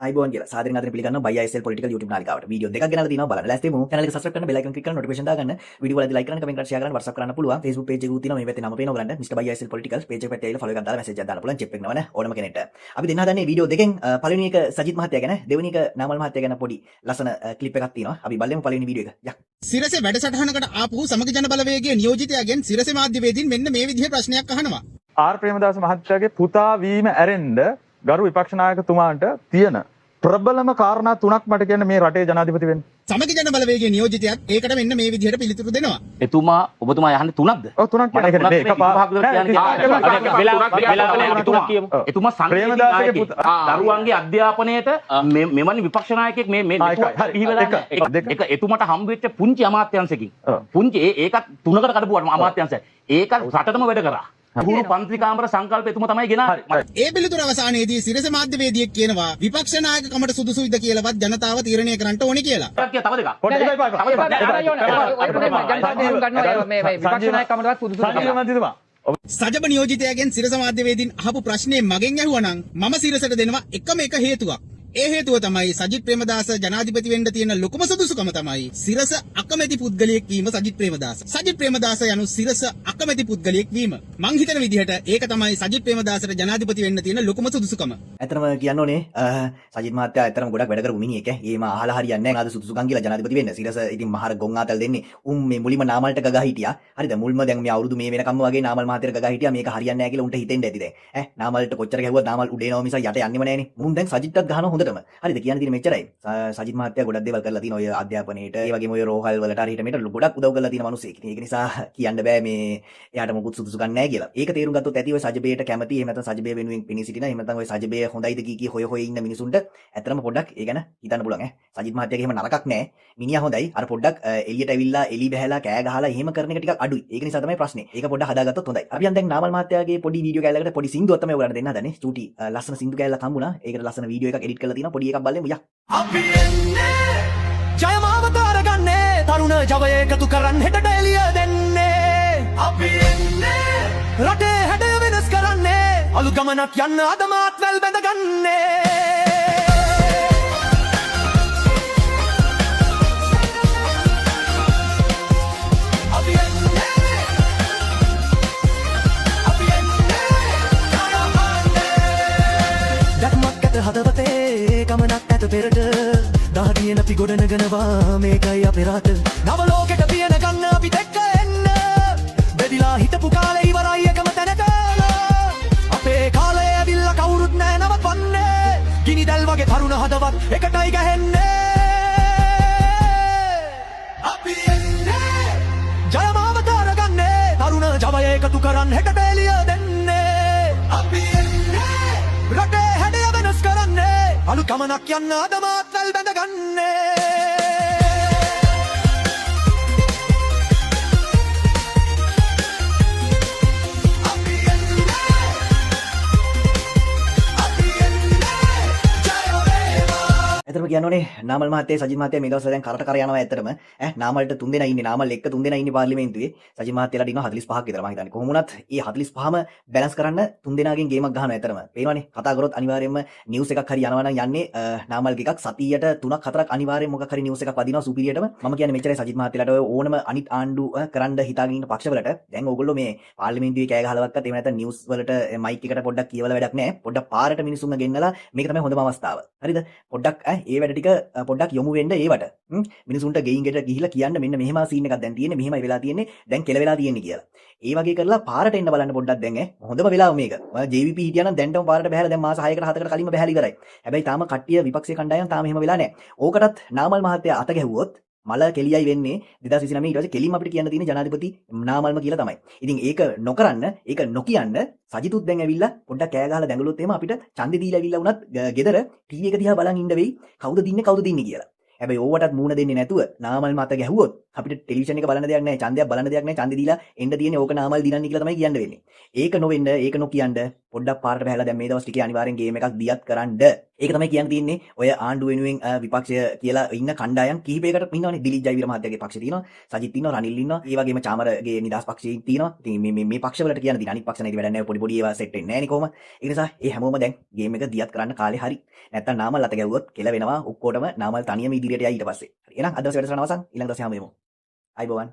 අයිබෝන් කියලා සාදරයෙන් ආදරයෙන් පිළිගන්නවා BISL පොලිටිකල් YouTube නාලිකාවට. වීඩියෝ දෙකක් ගෙනල්ලා තිනවා බලන්න. ලෑස්ති වෙමු. channel එක subscribe කරන්න, bell icon click කරන්න, notification දාගන්න. වීඩියෝ වලදී like කරන්න, comment කරන්න, share කරන්න, WhatsApp කරන්න පුළුවන්. Facebook page එකකුත් තියෙනවා. මේ පැත්තේ නම පේනවා බලන්න. Mr. BISL Political page එක පැත්තේ ඇවිල්ලා follow එකක් දාලා message එකක් දාන්න පුළුවන්. check එකනවනේ ඕනම කෙනෙක්ට. අපි දෙන්න හදන්නේ වීඩියෝ දෙකෙන් පළවෙනි එක සජිත් මහත්තයා ගැන, දෙවෙනි එක නාමල් මහත්තයා ගැන පොඩි ලස්සන ක්ලිප් එකක් තියෙනවා. අපි බලමු පළවෙනි වීඩියෝ එක. යක්. සිරසේ වැඩසටහනකට ආපු සමග ජන බලවේගයේ නියෝජිතයාගෙන් සිරසේ මාධ්‍යවේදීන් මෙන්න මේ විදිහේ ප්‍රශ්නයක් අහනවා. ආර් ප්‍රේමදාස මහත්තයාගේ පුතා වීම ඇරෙන්න ගරු විපක්ෂ නායකතුමාට තියෙන ප්‍රබලම කාරණා තුනක් මට කියන්න මේ රටේ ජනාධිපති වෙන්න. සමග ජන බලවේගයේ නියෝජිතයාත් ඒකට මෙන්න මේ විදිහට පිළිතුරු දෙනවා. එතුමා ඔබතුමා යහන්නේ තුනක්ද? ඔව් තුනක් කියන එක නේ. එතුමා සංකේතීය දරුවන්ගේ අධ්‍යාපනයට මෙවැනි විපක්ෂ නායකයෙක් මේ එක එතුමාට හම්බ වෙච්ච පුංචි අමාත්‍යාංශකින් පුංචි ඒකත් තුනකට කඩපුවා අමාත්‍යාංශය. ඒක රටටම වැඩ කරා. පුරු පන්ති කාමර සංකල්ප එතුමා තමයි ගෙනාවේ. ඒ පිළිතුර අවසානයේදී සිරස මාධ්‍යවේදියෙක් කියනවා විපක්ෂ නායකකමට සුදුසුයිද කියලාවත් ජනතාව තීරණය කරන්න ඕනේ කියලා. තව දෙකක්. සජබ නියෝජිතයාගෙන් සිරස මාධ්‍යවේදීන් අහපු ප්‍රශ්නේ මගෙන් ඇහුවා නම් මම සිරසට දෙනවා එකම එක හේතුවක්. ඒ හේතුව තමයි සජිත් ප්‍රේමදාස ජනාධිපති වෙන්න තියෙන ලොකුම සුදුසුකම තමයි සිරස අකමැති පුද්ගලයෙක් වීම. සජිත් ප්‍රේමදාස යනු සිරස අකමැති පුද්ගලයෙක් වීම. මං හිතන විදිහට ඒක තමයි සජිත් ප්‍රේමදාසට ජනාධිපති වෙන්න තියෙන ලොකුම සුදුසුකම. ඇත්තම කියන්න ඕනේ සජිත් මහත්තයා ඇත්තම ගොඩක් වැඩ කරපු මිනිහෙක් ඈ. ඒම අහලා හරියන්නේ නැහැ. ආද සුදුසුකම් කියලා ජනාධිපති වෙන්න. සිරස ඉතින් මහර ගොන් ආතල් දෙන්නේ. මේ මුලින්ම නාමල්ට ගගා හිටියා. හරිද? මුල්ම දැන් මේ අවුරුදු මේ වෙනකම්ම වගේ නාමල් මහත්තයා ගගා හිටියා. මේක හරියන්නේ නැහැ කියලා උන්ට හිතෙන්න ඇති දැන්. නාමල්ට කොච්චර ගැහුවත් නාමල් උඩේනවා මිස යට යන්නෙම නැහනේ. මුන් දැන් සජිත්ටත් ගහනවා හොඳටම. හරිද? කියන්න තියෙන මෙච්චරයි. සජිත් මහත්තයා ගොඩක් දේවල් කරලා තියෙනවා. ඔය අධ්‍යාපනයේට, ඒ වගේම ඔය රෝහල් වලට හරියට මේට ගොඩක් උදව් කරලා තියෙන මිනිස්සෙක්. ඒක නිසා කියන්න බෑ මේ එයාට මොකුත් සුදුසුකම් නැහැ කියලා. ඒක තේරුම් ගත්තොත් ඇති ඔය සජබේට කැමති. එහෙම නැත්නම් සජබේ වෙනුවෙන් පිණි සිටින. එහෙම නැත්නම් ඔය සජබේ හොඳයිද කී හොය හොය ඉන්න මිනිසුන්ට ඇත්තටම පොඩ්ඩක් ඒ ගැන හිතන්න පුළුවන් ඈ. සජිත් මහත්තයාගේ එහෙම නරකක් නැහැ. මිනිහා හොඳයි. අර පොඩ්ඩක් එළියට ඇවිල්ලා එලි බහැලා කෑ ගහලා එහෙම කරන එක ටිකක් අඩුයි. ඒක නිසා තමයි ප්‍රශ්නේ. ඒක පොඩ්ඩක් හදාගත්තොත් හොඳයි. අපි දැන් නාමල් මහත්තයාගේ පොඩි වීඩියෝ කෑල්ලකට පොඩි සින්දුවක් තමයි ඔයගලන්ට දෙන්න හදන්නේ. චූටි ලස්සන සින්දු කෑල්ලක් හම්බුණා. ඒකට ලස්සන වීඩියෝ එකක් එඩිට් කරලා තියෙනවා. පොඩි එකක් බලමු. යක්. අපි එන්නේ ජයමාවතාර ගන්නේ තරුණ ජවය එකතු කරන් හෙටට එළිය දෙන්නේ. අපි එන්නේ රටේ හැඩය වෙනස් කරන්නේ අලු ගමනක් යන්න අද මාත් වැල් බැඳගන්නේ. හදවතේ ගමනක් ඇත පෙරට දහදියෙන් අපි ගොඩනගනවා මේකයි අපේ රට. නව ලෝකෙට පියන ගන්න අපිත් එක්ක එන්න බෙදිලා හිටපු කාලේ ඉවරයි එකම තැනක. අපේ කාලේ ඇවිල්ලා කවුරුත් නෑ නවත්වන්නේ. ගිනි දැල් වගේ තරුණ හදවත් එකටයි ගැහෙන්නේ. අපි එන්නේ ජයමාවතාර ගන්නේ තරුණ ජවය එකතු කරන් හෙටට එළිය දෙන්නේ. අපි එන්නේ රටේ හැඩය වෙනස් කරන්නේ අලු ගමනක් යන්න අද මාත් වැල් බැඳගන්නේ. ඇත්තටම කියන්න ඕනේ නාමල් මහත්තයා සජිත් මහත්තයා මේ දවස්වල දැන් කරට කර යනවා ඇත්තටම. නාමල්ට 3 දෙනා ඉන්නේ. නාමල් එක්ක 3 දෙනා ඉන්නේ පාර්ලිමේන්තුවේ. සජිත් මහත්තයාලා ඉන්නවා 45ක් විතර මම හිතන්නේ. කොහොම වුණත් මේ 45ම බැලන්ස් කරන්න 3 දෙනාගෙන් ගේමක් ගහනවා ඇත්තටම. පේනවනේ. කතා කරොත් අනිවාර්යයෙන්ම නිවුස් එකක් හරි යනවා නම් යන්නේ නාමල්ගේ එකක් සතියට 3ක් 4ක් අනිවාර්යයෙන් මොකක් හරි නිවුස් එකක් වදිනවා සුපිරියටම. මම කියන්නේ මෙච්චරයි සජිත් මහත්තයාලට ඔය ඕනම අනිත් ආණ්ඩු කරන්න හිතාගෙන ඉන්න පක්ෂවලට දැන් ඕගොල්ලෝ මේ පාර්ලිමේන්තුවේ කෑ ගහලවක්වත් එහෙම නැත්නම් නිවුස් වලට මයික් එකට පොඩ්ඩක් කියවලා වැඩක් නැහැ. පොඩ්ඩක් පාරට මිනිස්සුන්ව ගෙන්නලා මේක තමයි හොඳම අවස්ථාව. හරිද? පොඩ්ඩක් ඒ වැඩ ටික පොඩ්ඩක් යොමු වෙන්න ඒවට. මිනිසුන්ට ගෙයින් ගෙට ගිහිලා කියන්න මෙන්න මෙහෙම සීන් එකක් දැන් තියෙන්නේ මෙහෙමයි වෙලා තියෙන්නේ දැන් කෙල වෙලා තියෙන්නේ කියලා. ඒ වගේ කරලා පාරට එන්න බලන්න පොඩ්ඩක් දැන් හොඳම වෙලාව මේක. JVP හිටියා නම් දැන්ටම පාරට බහැලා දැන් මාස 6කට 7කට කලින්ම බහැලා ඉවරයි. හැබැයි තාම කට්ටිය විපක්ෂයේ කණ්ඩායම් තාම එහෙම වෙලා නැහැ. ඕකටත් නාමල් මහත්තයා අත ගැහුවොත් මල කෙලියයි වෙන්නේ 2029 ඊට පස්සේ කෙලින්ම අපිට කියන්න තියෙන ජනාධිපති නාමල්ම කියලා තමයි. ඉතින් ඒක නොකරන්න ඒක නොකියන්න සජිතුත් දැන් ඇවිල්ලා පොඩ්ඩක් කෑ ගහලා දැඟලුවොත් එහෙම අපිට ඡන්දෙ දීලා ඇවිල්ලා වුණත් ගෙදර ටීවී එක දිහා බලන් ඉන්න වෙයි කවුද දින්නේ කියලා. හැබැයි ඕවටත් මූණ දෙන්නේ නැතුව නාමල් මත ගැහුවොත් අපිට ටෙලිවිෂන් එක බලන්න දෙයක් නැහැ, ඡන්දයක් බලන්න දෙයක් නැහැ. ඡන්දෙ දීලා එන්න තියෙන්නේ ඕක නාමල් දිනන්නේ කියලා තමයි කියන්න වෙන්නේ. ඒක නොවෙන්න, ඒක නොකියන්න පොඩ්ඩක් පාරට බහැලා දැන් මේ දවස් ටිකේ අනිවාර්යෙන් ගේම් එකක් දියත් කරන්න. ඒක තමයි කියන්න තියෙන්නේ. ඔය ආණ්ඩුව වෙනුවෙන් විපක්ෂය කියලා ඉන්න කණ්ඩායම් කිහිපයකට ඉන්නවනේ. දිලිත් ජයවීර මහත්තයාගේ පක්ෂේ තියෙනවා, සජිත් ඉන්නවා, රනිල් ඉන්නවා. ඒ වගේම චාමරගේ නිදහස් පක්ෂයේ තියෙනවා. ඉතින් මේ පක්ෂවලට කියන්න තියෙන අනිත් පක්ෂ නැති වැඩක් නැහැ. පොඩි ඒවා සෙට් වෙන්නේ නැහැ නේ කොහොම. ඒ නිසා ඒ හැමෝම දැන් ගේම් එක දියත් කරන්න කාලේ හරි. නැත්තම් නාමල් අත ගැව්වොත් කෙල වෙනවා. ඔක්කොටම නාමල් තනියම ඉදිරියට යයි ඊට පස්සේ. හරි. එහෙනම් අද දවසේ වැඩසටහන අවසන්. ඊළඟ දවසේ හමු වෙමු. අයබෝවන්.